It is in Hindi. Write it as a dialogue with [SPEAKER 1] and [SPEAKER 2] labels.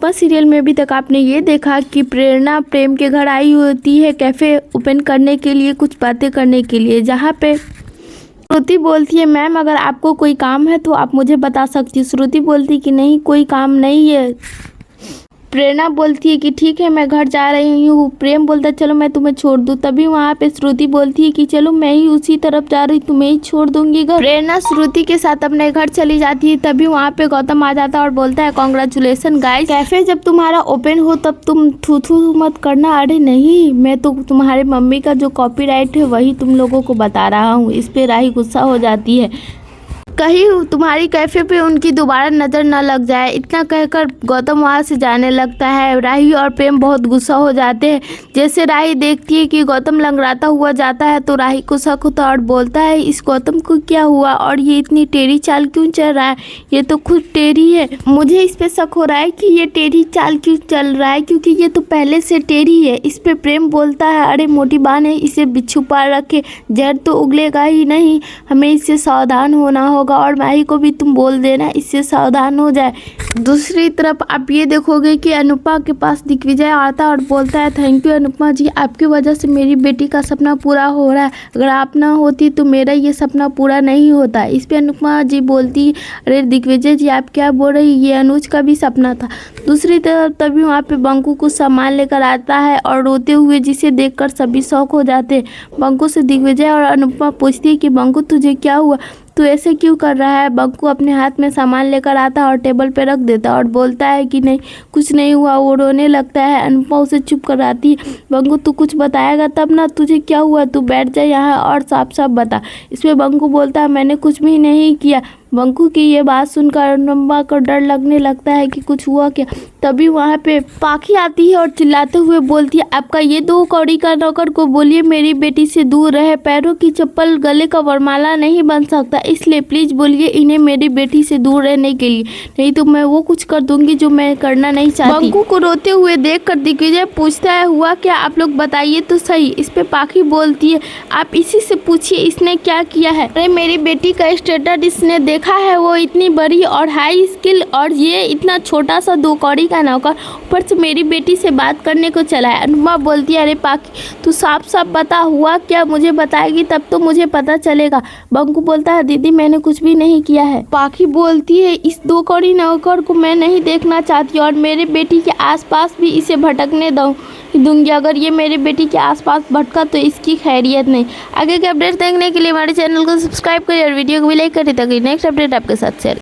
[SPEAKER 1] पर सीरियल में अभी तक आपने ये देखा कि प्रेरणा प्रेम के घर आई होती है कैफ़े ओपन करने के लिए, कुछ बातें करने के लिए, जहाँ पे श्रुति बोलती है मैम अगर आपको कोई काम है तो आप मुझे बता सकती। श्रुति बोलती कि नहीं कोई काम नहीं है। प्रेरणा बोलती है कि ठीक है मैं घर जा रही हूँ। प्रेम बोलता है चलो मैं तुम्हें छोड़ दूँ। तभी वहाँ पे श्रुति बोलती है कि चलो मैं ही उसी तरफ जा रही, तुम्हें ही छोड़ दूंगी घर। प्रेरणा श्रुति के साथ अपने घर चली जाती है। तभी वहाँ पे गौतम आ जाता है और बोलता है कॉन्ग्रेचुलेसन गाइस, कैफे जब तुम्हारा ओपन हो तब तुम थू मत करना। अरे नहीं, मैं तो तुम्हारे मम्मी का जो कॉपीराइट है वही तुम लोगों को बता रहा हूँ। इस पे राही गुस्सा हो जाती है, कहीं तुम्हारी कैफे पे उनकी दोबारा नज़र न लग जाए। इतना कहकर गौतम वहाँ से जाने लगता है। राही और प्रेम बहुत गुस्सा हो जाते हैं। जैसे राही देखती है कि गौतम लंगड़ाता हुआ जाता है तो राही को शक होता है और बोलता है इस गौतम को क्या हुआ और ये इतनी टेढ़ी चाल क्यों चल रहा है, ये तो खुद टेढ़ी है। मुझे इस पर शक हो रहा है कि ये टेढ़ी चाल क्यों चल रहा है क्योंकि ये तो पहले से टेढ़ी है। इस पर प्रेम बोलता है अरे मोटी बान है, इसे बिच्छू पार रखे, जड़ तो उगलेगा ही नहीं, हमें इससे सावधान होना होगा और माही को भी तुम बोल देना इससे सावधान हो जाए। दूसरी तरफ आप ये देखोगे कि अनुपमा के पास दिग्विजय आता है और बोलता है थैंक यू अनुपमा जी, आपकी वजह से मेरी बेटी का सपना पूरा हो रहा है, अगर आप ना होती तो मेरा ये सपना पूरा नहीं होता। इस पे अनुपमा जी बोलती अरे दिग्विजय जी आप क्या बोल रही, ये अनुज का भी सपना था। दूसरी तरफ तभी वहाँ पे बंकू कुछ सामान लेकर आता है और रोते हुए जिसे देखकर सभी शौक हो जाते हैं। बंकू से दिग्विजय और अनुपमा पूछती है कि बंकू तुझे क्या हुआ, तू ऐसे क्यों कर रहा है। बंकू अपने हाथ में सामान लेकर आता है और टेबल पे रख देता है और बोलता है कि नहीं कुछ नहीं हुआ। वो रोने लगता है। अनुपमा उसे चुप कराती है। बंकू तू कुछ बताएगा तब ना, तुझे क्या हुआ, तू बैठ जा यहाँ और साफ साफ बता। इसमें बंकू बोलता है मैंने कुछ भी नहीं किया। बंकू की ये बात सुनकर अनुपमा को डर लगने लगता है कि कुछ हुआ क्या। तभी वहाँ पे पाखी आती है और चिल्लाते हुए बोलती है आपका ये 2 कौड़ी का नौकर को बोलिए मेरी बेटी से दूर रहे, पैरों की चप्पल गले का वरमाला नहीं बन सकता, इसलिए प्लीज बोलिए इन्हें मेरी बेटी से दूर रहने के लिए, नहीं तो मैं वो कुछ कर दूंगी जो मैं करना नहीं चाहती। बंकू को रोते हुए देख कर दिग्विजय पूछता है हुआ क्या, आप लोग बताइए तो सही। इस पे पाखी बोलती है आप इसी से पूछिए इसने क्या किया है। अरे मेरी बेटी का स्टेटस इसने देखा है, वो इतनी बड़ी और हाई स्किल और ये इतना छोटा सा 2 कौड़ी का नौकर, ऊपर से मेरी बेटी से बात करने को चला है। अनुपमा बोलती है अरे पाखी तू साफ साफ बता हुआ क्या, मुझे बताएगी तब तो मुझे पता चलेगा। बंकू बोलता है दीदी मैंने कुछ भी नहीं किया है। पाखी बोलती है इस 2 कौड़ी नौकर को मैं नहीं देखना चाहती और मेरे बेटी के आसपास भी इसे भटकने दूंगी, अगर ये मेरे बेटी के आसपास भटका तो इसकी खैरियत नहीं। आगे के अपडेट देखने के लिए हमारे चैनल को सब्सक्राइब करिए और वीडियो को भी लाइक करिए ताकि नेक्स्ट अपडेट आपके साथ शेयर